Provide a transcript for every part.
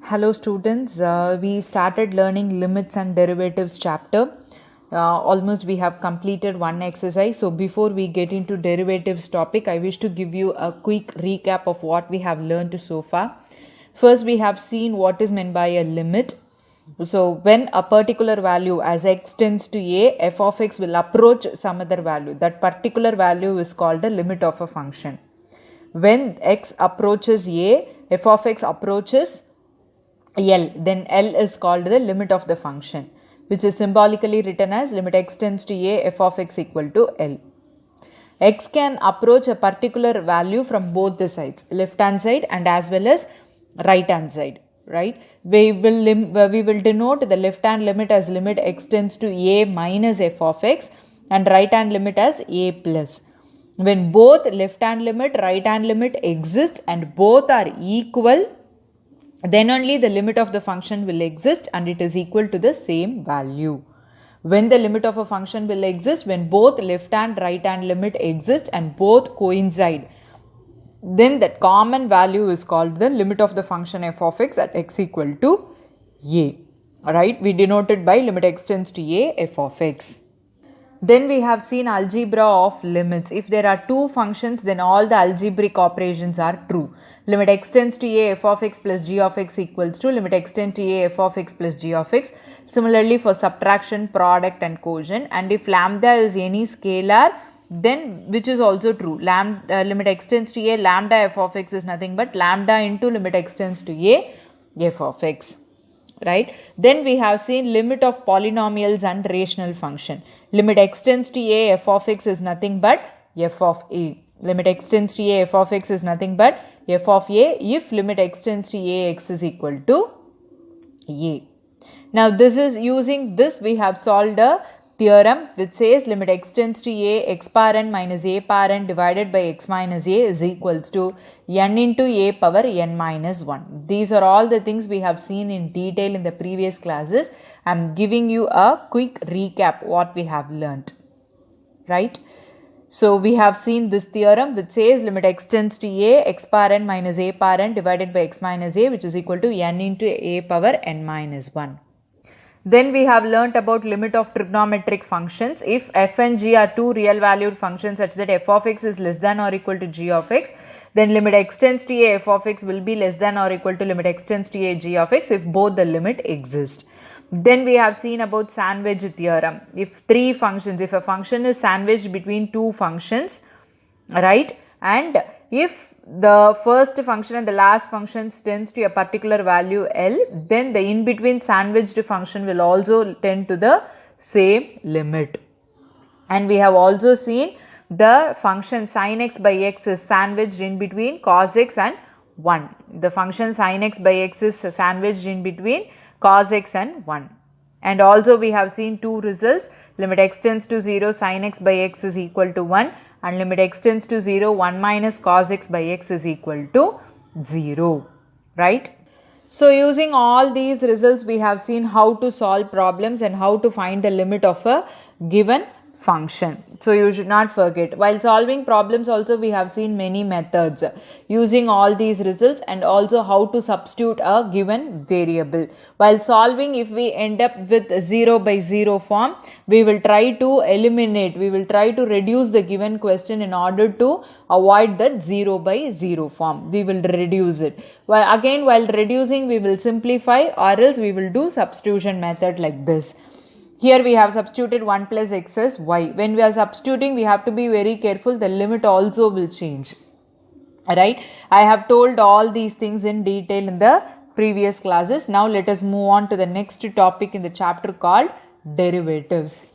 Hello students, we started learning limits and derivatives chapter. Almost we have completed one exercise. So before we get into derivatives topic, I wish to give you a quick recap of what we have learned so far. First, we have seen what is meant by a limit. So when a particular value as x tends to a, f of x will approach some other value. That particular value is called the limit of a function. When x approaches a, f of x approaches L, then L is called the limit of the function, which is symbolically written as limit x tends to a, f of x equal to L. X can approach a particular value from both the sides, left hand side and as well as right hand side, right? We will denote the left hand limit as limit x tends to a minus f of x and right hand limit as a plus. When both left hand limit, right hand limit exist and both are equal, then only the limit of the function will exist and it is equal to the same value. When the limit of a function will exist, when both left and right hand limit exist and both coincide, then that common value is called the limit of the function f of x at x equal to a. Alright, we denote it by limit x tends to a, f of x. Then we have seen algebra of limits. If there are two functions, then all the algebraic operations are true. Limit x tends to a, f of x plus g of x equals to limit x tends to a, f of x plus g of x. Similarly for subtraction, product and quotient. And if lambda is any scalar, then which is also true. Limit x tends to a, lambda f of x is nothing but lambda into limit x tends to a, f of x. Right? Then we have seen limit of polynomials and rational function. Limit x tends to a, f of x is nothing but f of a. Limit x tends to a, f of x is nothing but f of a if limit x tends to a, x is equal to a. Now this is using this we have solved a theorem which says limit x tends to a, x power n minus a power n divided by x minus a is equals to n into a power n minus 1. These are all the things we have seen in detail in the previous classes. I am giving you a quick recap what we have learnt, right? So we have seen this theorem which says limit x tends to a, x power n minus a power n divided by x minus a, which is equal to n into a power n minus 1. Then we have learnt about limit of trigonometric functions. If f and g are two real valued functions such that f of x is less than or equal to g of x, then limit x tends to a, f of x will be less than or equal to limit x tends to a, g of x if both the limit exist. Then we have seen about sandwich theorem. If three functions, if a function is sandwiched between two functions, right, and if the first function and the last function tends to a particular value L, then the in between sandwiched function will also tend to the same limit. And we have also seen the function sin x by x is sandwiched in between cos x and 1. The function sin x by x is sandwiched in between cos x and 1. And also we have seen two results, limit x tends to 0 sin x by x is equal to 1 and limit x tends to 0 1 minus cos x by x is equal to 0, right? So using all these results we have seen how to solve problems and how to find the limit of a given function. So you should not forget. While solving problems also we have seen many methods using all these results and also how to substitute a given variable. While solving, if we end up with 0 by 0 form, we will try to eliminate, we will try to reduce the given question in order to avoid that 0 by 0 form. We will reduce it. While reducing we will simplify or else we will do substitution method like this. Here we have substituted 1 plus x as y. When we are substituting, we have to be very careful. The limit also will change. Alright. I have told all these things in detail in the previous classes. Now let us move on to the next topic in the chapter called derivatives.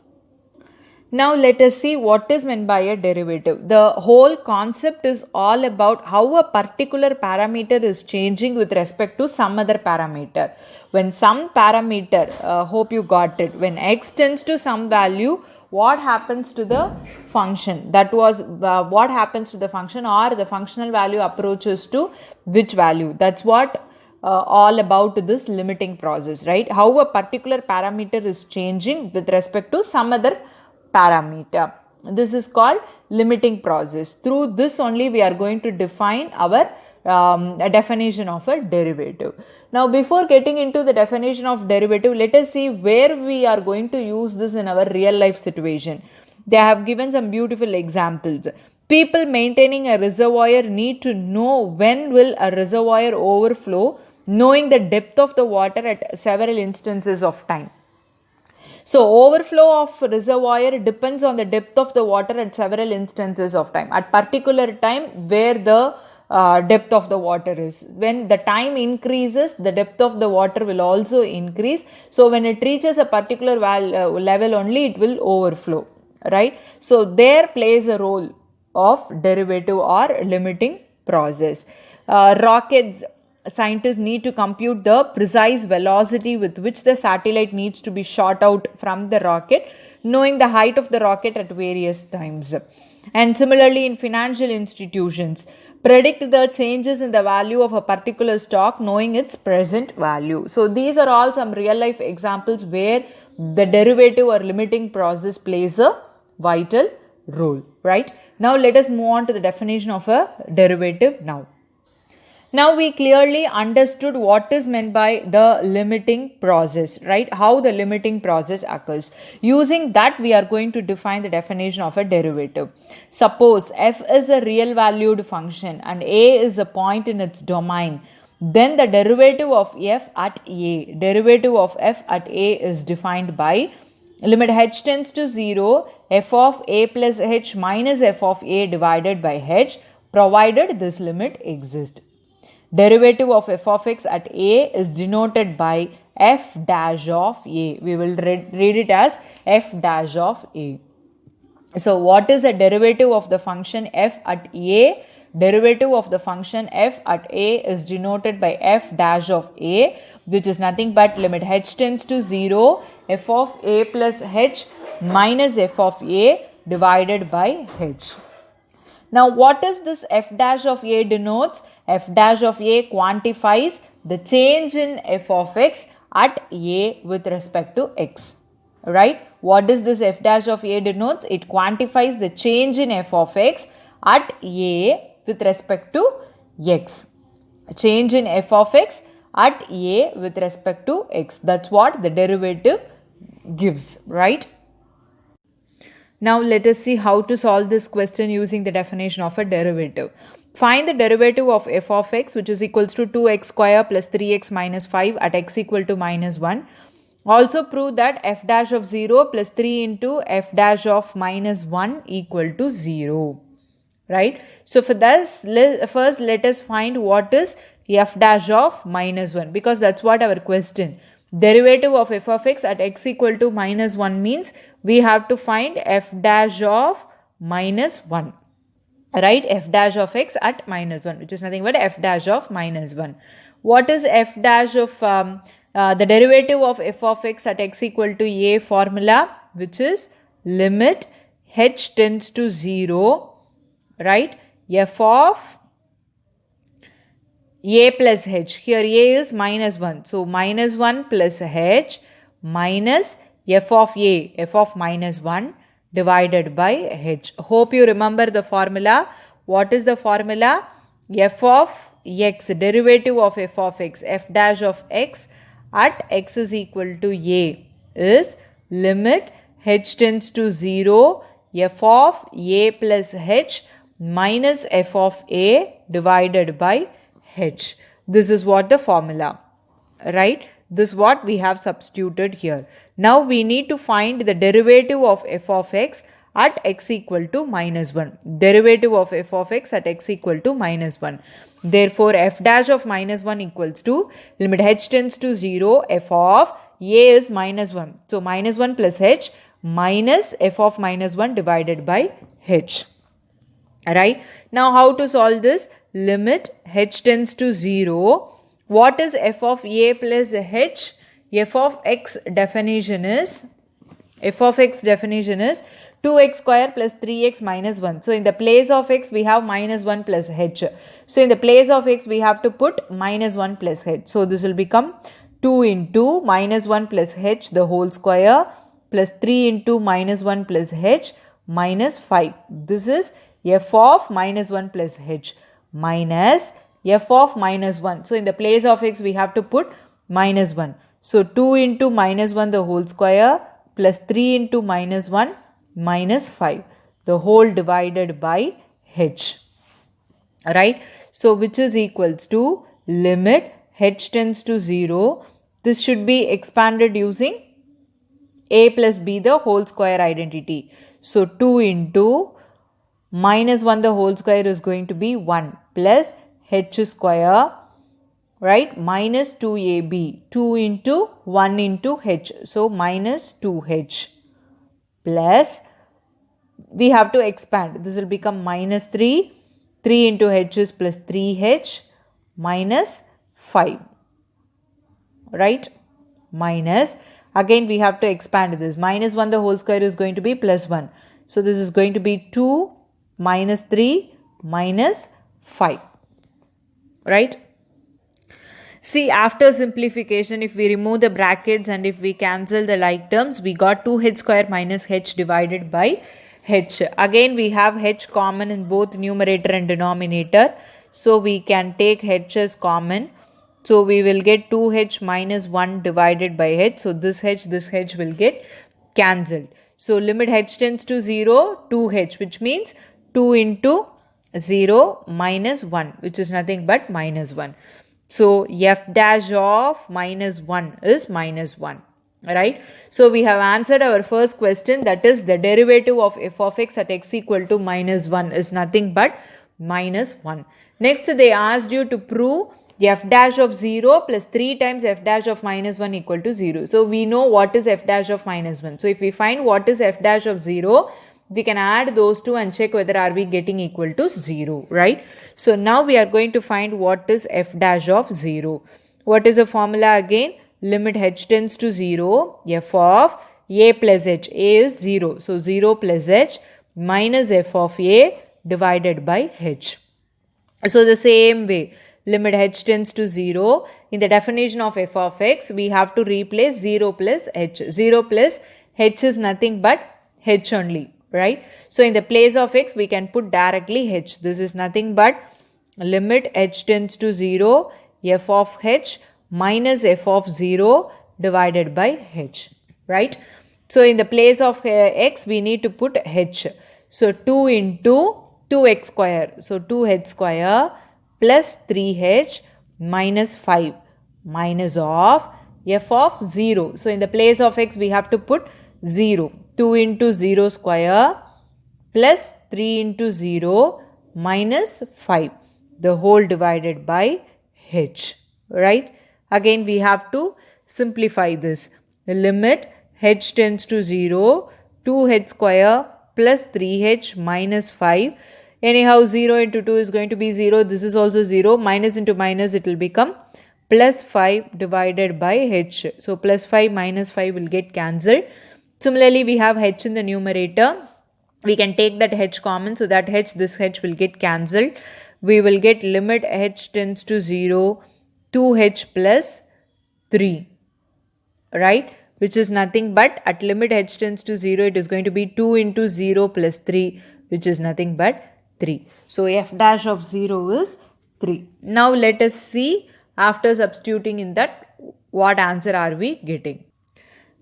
Now let us see what is meant by a derivative. The whole concept is all about how a particular parameter is changing with respect to some other parameter. When some parameter, hope you got it, when x tends to some value, what happens to the function? That was what happens to the function, or the functional value approaches to which value? That's what all about this limiting process, right? How a particular parameter is changing with respect to some other parameter. This is called limiting process. Through this only we are going to define our a definition of a derivative. Now, before getting into the definition of derivative, let us see where we are going to use this in our real life situation. They have given some beautiful examples. People maintaining a reservoir need to know when will a reservoir overflow, knowing the depth of the water at several instances of time. So, overflow of reservoir depends on the depth of the water at several instances of time. At particular time where the depth of the water is. When the time increases, the depth of the water will also increase. So, when it reaches a particular level only, it will overflow, right? So, there plays a role of derivative or limiting process. Rockets, scientists need to compute the precise velocity with which the satellite needs to be shot out from the rocket, knowing the height of the rocket at various times. And similarly, in financial institutions, predict the changes in the value of a particular stock, knowing its present value. So, these are all some real life examples where the derivative or limiting process plays a vital role, right? Now, let us move on to the definition of a derivative now. Now, we clearly understood what is meant by the limiting process, right? How the limiting process occurs. Using that, we are going to define the definition of a derivative. Suppose f is a real valued function and a is a point in its domain. Then the derivative of f at a, derivative of f at a is defined by limit h tends to 0, f of a plus h minus f of a divided by h, provided this limit exists. Derivative of f of x at a is denoted by f dash of a. We will read it as f dash of a. So, what is the derivative of the function f at a? Derivative of the function f at a is denoted by f dash of a, which is nothing but limit h tends to 0, f of a plus h minus f of a divided by h. Now, what is this f dash of a denotes? F dash of a quantifies the change in f of x at a with respect to x, right? What is this f dash of a denotes? It quantifies the change in f of x at a with respect to x. Change in f of x at a with respect to x. That's what the derivative gives, right? Now, let us see how to solve this question using the definition of a derivative. Find the derivative of f of x, which is equals to 2x square plus 3x minus 5 at x equal to minus 1. Also prove that f dash of 0 plus 3 into f dash of minus 1 equal to 0. Right? So, for this, first let us find what is f dash of minus 1, because that's what our question. Derivative of f of x at x equal to minus 1 means we have to find f dash of minus 1. Right, f dash of x at minus 1, which is nothing but f dash of minus 1. What is f dash of the derivative of f of x at x equal to a formula, which is limit h tends to 0, right, f of a plus h. Here a is minus 1. So, minus 1 plus h minus f of minus 1 divided by h. Hope you remember the formula. What is the formula? F of x, derivative of f of x, f dash of x at x is equal to a is limit h tends to 0, f of a plus h minus f of a divided by h. This is what the formula, right? This is what we have substituted here. Now, we need to find the derivative of f of x at x equal to minus 1. Derivative of f of x at x equal to minus 1. Therefore, f dash of minus 1 equals to limit h tends to 0, f of a is minus 1. So, minus 1 plus h minus f of minus 1 divided by h. Right? Now, how to solve this? Limit h tends to 0. What is f of a plus h? F of x definition is 2x square plus 3x minus 1. So, in the place of x, we have minus 1 plus h. So, in the place of x, we have to put minus 1 plus h. So, this will become 2 into minus 1 plus h the whole square plus 3 into minus 1 plus h minus 5. This is f of minus 1 plus h minus f of minus 1. So in the place of x we have to put minus 1. So 2 into minus 1 the whole square plus 3 into minus 1 minus 5 the whole divided by h. Right? So which is equals to limit h tends to 0. This should be expanded using a plus b the whole square identity. So 2 into minus 1 the whole square is going to be 1 plus h square, right, minus 2ab, 2 into 1 into h, so minus 2h plus, we have to expand, this will become minus 3, 3 into h is plus 3h minus 5, right, minus, again we have to expand this, minus 1 the whole square is going to be plus 1, so this is going to be 2 minus 3 minus 5, right. See, after simplification, if we remove the brackets and if we cancel the like terms, we got 2h square minus h divided by h. Again, we have h common in both numerator and denominator. So, we can take h as common. So, we will get 2h minus 1 divided by h. So, this h will get cancelled. So, limit h tends to 0, 2h, which means 2 into 0 minus 1, which is nothing but minus 1. So, f dash of minus 1 is minus 1, right. So, we have answered our first question, that is the derivative of f of x at x equal to minus 1 is nothing but minus 1. Next, they asked you to prove f dash of 0 plus 3 times f dash of minus 1 equal to 0. So, we know what is f dash of minus 1. So, if we find what is f dash of 0, we can add those two and check whether are we getting equal to 0, right. So, now we are going to find what is f dash of 0. What is the formula again? Limit h tends to 0, f of a plus h, a is 0. So, 0 plus h minus f of a divided by h. So, the same way, limit h tends to 0, in the definition of f of x, we have to replace 0 plus h. 0 plus h is nothing but h only, right. So, in the place of x, we can put directly h. This is nothing but limit h tends to 0, f of h minus f of 0 divided by h, right. So, in the place of x, we need to put h. So, 2 into 2x square. So, 2h square plus 3h minus 5 minus of f of 0. So, in the place of x, we have to put 0. 2 into 0 square plus 3 into 0 minus 5. The whole divided by h, right. Again, we have to simplify this. The limit h tends to 0, 2h square plus 3h minus 5. Anyhow, 0 into 2 is going to be 0. This is also 0. Minus into minus, it will become plus 5 divided by h. So, plus 5 minus 5 will get cancelled. Similarly, we have h in the numerator. We can take that h common. So, that h, this h will get cancelled. We will get limit h tends to 0, 2h plus 3, right, which is nothing but at limit h tends to 0, it is going to be 2 into 0 plus 3, which is nothing but 3. So, f dash of 0 is 3. Now, let us see after substituting in that what answer are we getting.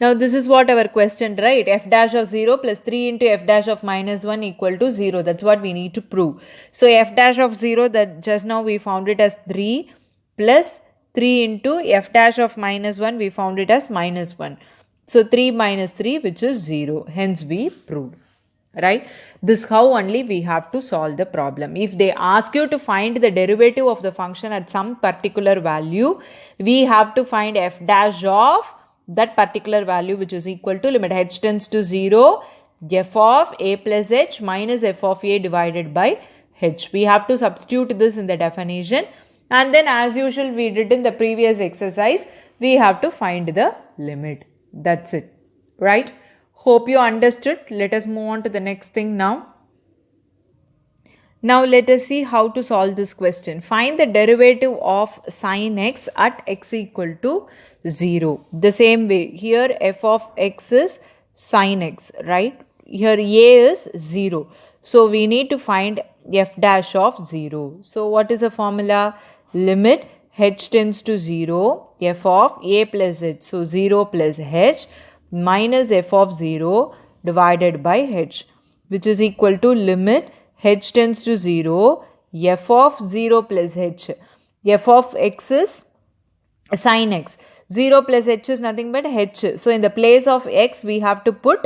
Now, this is what our question, right? F dash of 0 plus 3 into f dash of minus 1 equal to 0. That's what we need to prove. So, f dash of 0, that just now we found it as 3 plus 3 into f dash of minus 1, we found it as minus 1. So, 3 minus 3, which is 0. Hence, we proved, right? This how only we have to solve the problem. If they ask you to find the derivative of the function at some particular value, we have to find f dash of that particular value, which is equal to limit h tends to 0, f of a plus h minus f of a divided by h. We have to substitute this in the definition, and then as usual we did in the previous exercise, we have to find the limit. That's it, right? Hope you understood. Let us move on to the next thing now. Now let us see how to solve this question. Find the derivative of sin x at x equal to 0. The same way, here f of x is sin x, right? Here a is 0. So we need to find f dash of 0. So what is the formula? limit h tends to 0 f of a plus h. So 0 plus h minus f of 0 divided by h, which is equal to limit h tends to 0 f of 0 plus h. F of x is sin x. 0 plus h is nothing but h. So in the place of x we have to put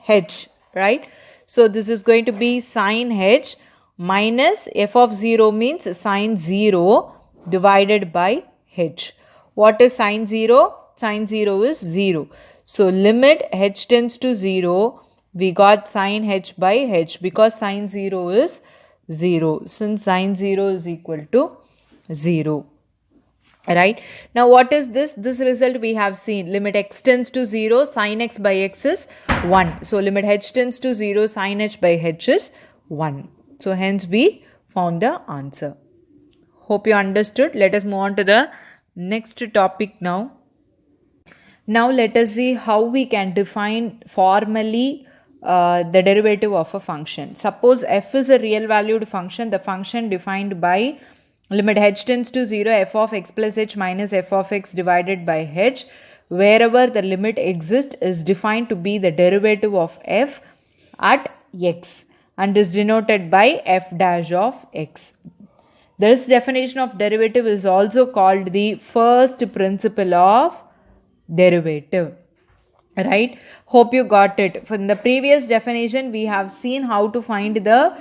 h, right? So this is going to be sin h minus f of 0 means sin 0 divided by h. What is sin 0? Sin 0 is 0. So limit h tends to 0, we got sin h by h because sin 0 is 0. Since sin 0 is equal to 0. Right. Now what is this? This result we have seen. Limit x tends to 0, sin x by x is 1. So limit h tends to 0, sin h by h is 1. So hence we found the answer. Hope you understood. Let us move on to the next topic now. Now let us see how we can define formally the derivative of a function. Suppose f is a real valued function. The function defined by limit h tends to 0 f of x plus h minus f of x divided by h, wherever the limit exists, is defined to be the derivative of f at x and is denoted by f dash of x. This definition of derivative is also called the first principle of derivative. Right? Hope you got it. From the previous definition, we have seen how to find the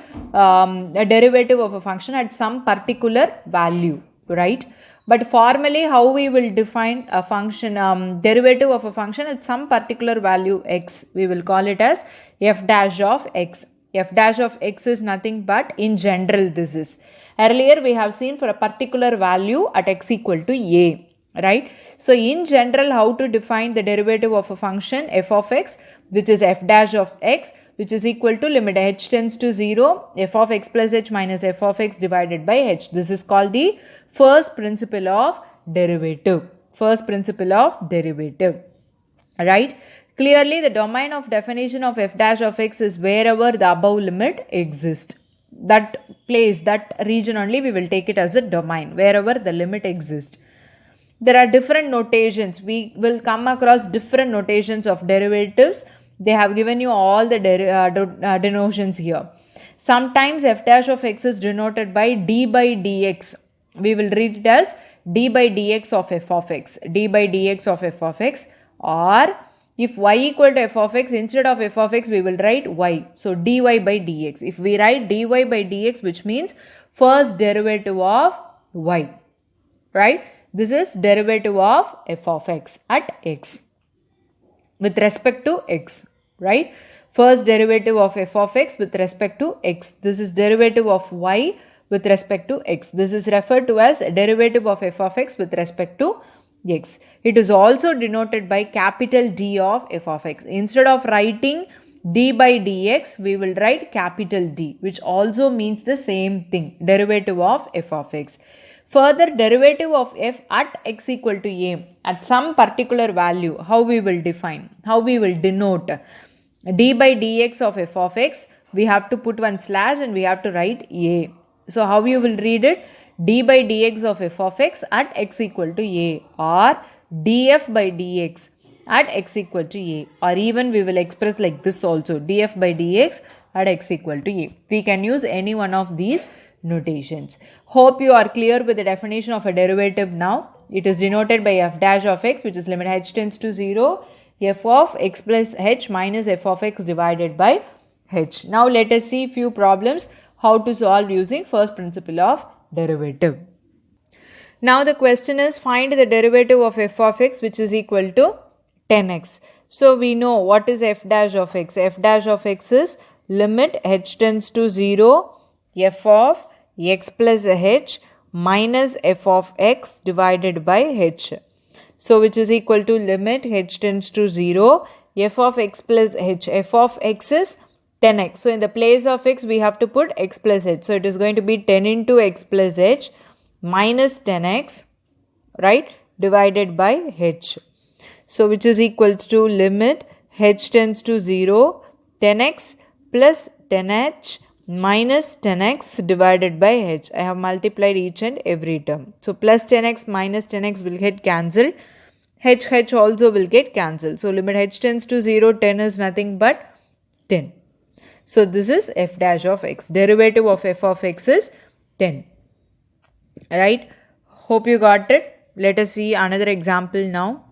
derivative of a function at some particular value, right? But formally, how we will define a function, derivative of a function at some particular value x, we will call it as f dash of x. F dash of x is nothing but, in general, this is. Earlier, we have seen for a particular value at x equal to a. Right? So in general, how to define the derivative of a function f of x, which is f dash of x, which is equal to limit h tends to 0 f of x plus h minus f of x divided by h. This is called the first principle of derivative. First principle of derivative. Right? Clearly, the domain of definition of f dash of x is wherever the above limit exists. That place, that region only we will take it as a domain, wherever the limit exists. There are different notations. We will come across different notations of derivatives. They have given you all the denotations here. Sometimes f dash of x is denoted by d by dx. We will read it as d by dx of f of x. D by dx of f of x. Or if y equal to f of x, instead of f of x, we will write y. So dy by dx. If we write dy by dx, which means first derivative of y. Right? This is derivative of f of x at x with respect to x, right? First derivative of f of x with respect to x. This is derivative of y with respect to x. This is referred to as derivative of f of x with respect to x. It is also denoted by capital D of f of x. Instead of writing d by dx, we will write capital D, which also means the same thing, derivative of f of x. Further, derivative of f at x equal to a at some particular value, how we will define, how we will denote d by dx of f of x, we have to put one slash and we have to write a. So how you will read it? D by dx of f of x at x equal to a, or df by dx at x equal to a, or even we will express like this also, df by dx at x equal to a. We can use any one of these notations. Hope you are clear with the definition of a derivative now. It is denoted by f dash of x, which is limit h tends to 0, f of x plus h minus f of x divided by h. Now let us see few problems how to solve using first principle of derivative. Now the question is, find the derivative of f of x which is equal to 10x. So we know what is f dash of x. F dash of x is limit h tends to 0, f of x plus h minus f of x divided by h. So which is equal to limit h tends to 0, f of x plus h. F of x is 10x. So in the place of x we have to put x plus h. So it is going to be 10 into x plus h minus 10x, right, divided by h. So which is equal to limit h tends to 0, 10x plus 10h minus 10x divided by h. I have multiplied each and every term. So plus 10x minus 10x will get cancelled. H also will get cancelled. So limit h tends to 0, 10 is nothing but 10. So this is f dash of x. Derivative of f of x is 10. Right? Hope you got it. Let us see another example now.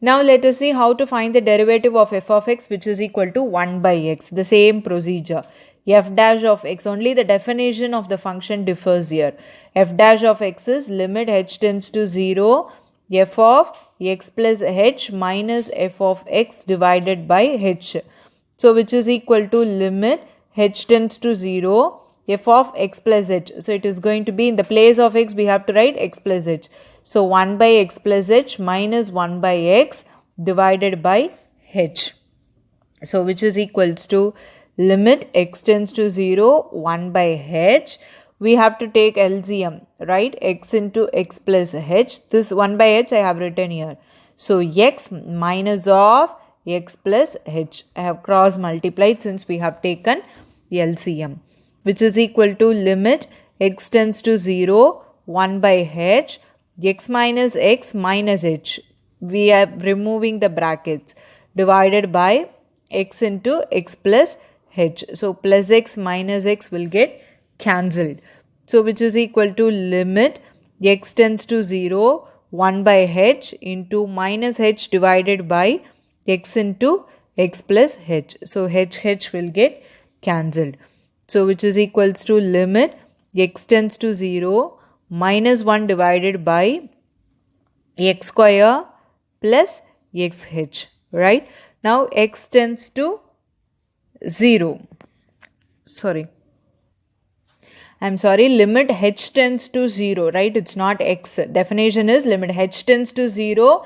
Now let us see how to find the derivative of f of x, which is equal to 1 by x. The same procedure. F dash of x, only the definition of the function differs here. F dash of x is limit h tends to 0, f of x plus h minus f of x divided by h. So which is equal to limit h tends to 0, f of x plus h. So it is going to be in the place of x we have to write x plus h. So 1 by x plus h minus 1 by x divided by h. So which is equals to limit x tends to 0, 1 by h. We have to take LCM, right? X into x plus h. This 1 by h I have written here. So x minus of x plus h. I have cross multiplied since we have taken LCM, which is equal to limit x tends to 0, 1 by h, x minus h. We are removing the brackets, divided by x into x plus h. So plus x minus x will get cancelled. So which is equal to limit x tends to 0, 1 by h into minus h divided by x into x plus h. So h will get cancelled. So which is equals to limit x tends to 0, minus 1 divided by x square plus xh, right? Now x tends to 0. Limit h tends to 0, right? It's not x. Definition is limit h tends to 0,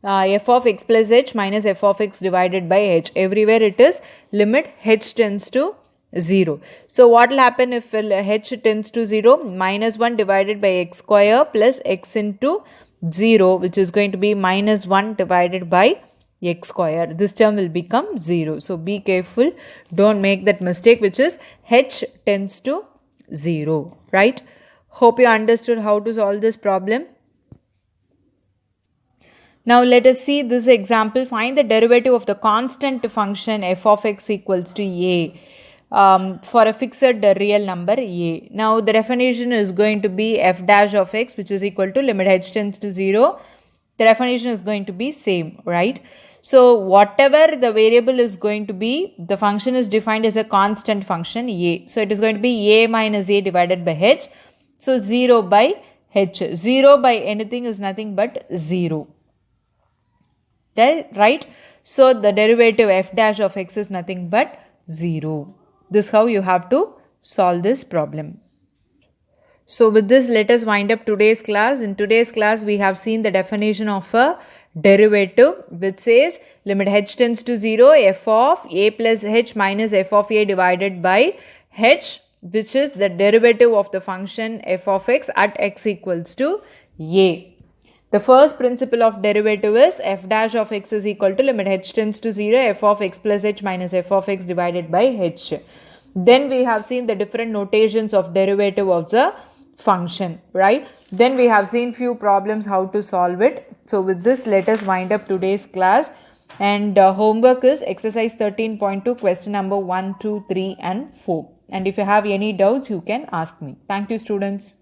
f of x plus h minus f of x divided by h. Everywhere it is limit h tends to 0. So what will happen if h tends to 0? Minus 1 divided by x square plus x into 0, which is going to be minus 1 divided by x square. This term will become 0. So be careful. Don't make that mistake, which is h tends to 0. Right? Hope you understood how to solve this problem. Now let us see this example. Find the derivative of the constant function f of x equals to a. For a fixed real number a. Now the definition is going to be f dash of x, which is equal to limit h tends to 0. The definition is going to be same, right? So whatever the variable is going to be, the function is defined as a constant function a. So it is going to be a minus a divided by h. So 0 by h. 0 by anything is nothing but 0. Right? So the derivative f dash of x is nothing but 0. This is how you have to solve this problem. So with this, let us wind up today's class. In today's class, we have seen the definition of a derivative, which says limit h tends to 0, f of a plus h minus f of a divided by h, which is the derivative of the function f of x at x equals to a. The first principle of derivative is f dash of x is equal to limit h tends to 0, f of x plus h minus f of x divided by h. Then we have seen the different notations of derivative of the function, right? Then we have seen few problems how to solve it. So with this, let us wind up today's class. And homework is exercise 13.2, question number 1, 2, 3 and 4. And if you have any doubts, you can ask me. Thank you, students.